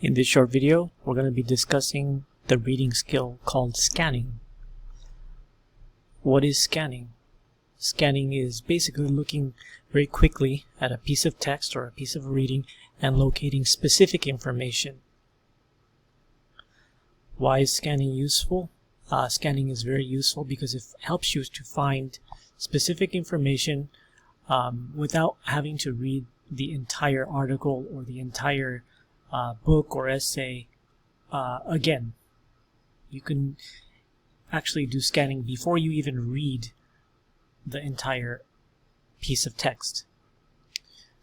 In this short video, we're going to be discussing the reading skill called scanning. What is scanning? Scanning is basically looking very quickly at a piece of text or a piece of reading and locating specific information. Why is scanning useful? Scanning is very useful because it helps you to find specific information without having to read the entire article or the entire book or essay again. You can actually do scanning before you even read the entire piece of text.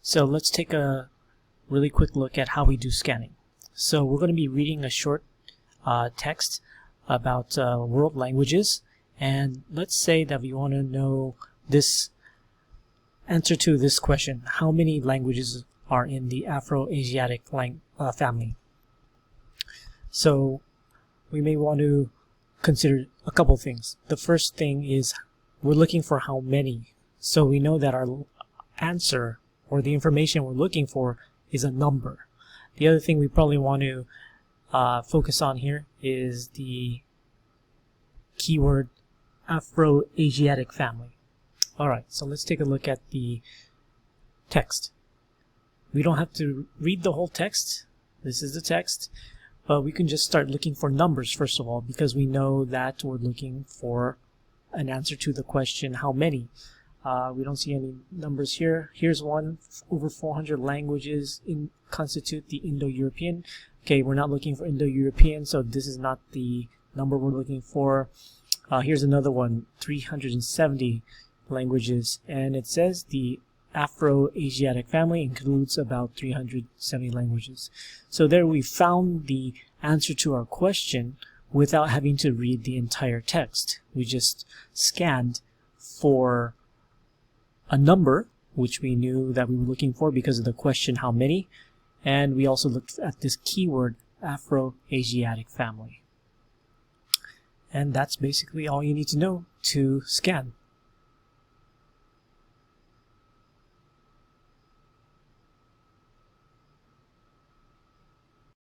So let's take a really quick look at how we do scanning. So we're going to be reading a short text about world languages, and let's say that we want to know this answer to this question: how many languages are in the Afro-Asiatic family? So we may want to consider a couple things. The first thing is we're looking for how many. So we know that our answer or the information we're looking for is a number. The other thing we probably want to focus on here is the keyword Afro-Asiatic family. Alright, so let's take a look at the text. We don't have to read the whole text. This is the text. But we can just start looking for numbers first of all, because we know that we're looking for an answer to the question, how many? We don't see any numbers here. Here's one: over 400 languages constitute the Indo-European. Okay, we're not looking for Indo-European, so this is not the number we're looking for. Here's another one: 370 languages, and it says the Afro-Asiatic family includes about 370 languages. So there we found the answer to our question without having to read the entire text. We just scanned for a number, which we knew that we were looking for because of the question, how many, and we also looked at this keyword, Afro-Asiatic family. And that's basically all you need to know to scan.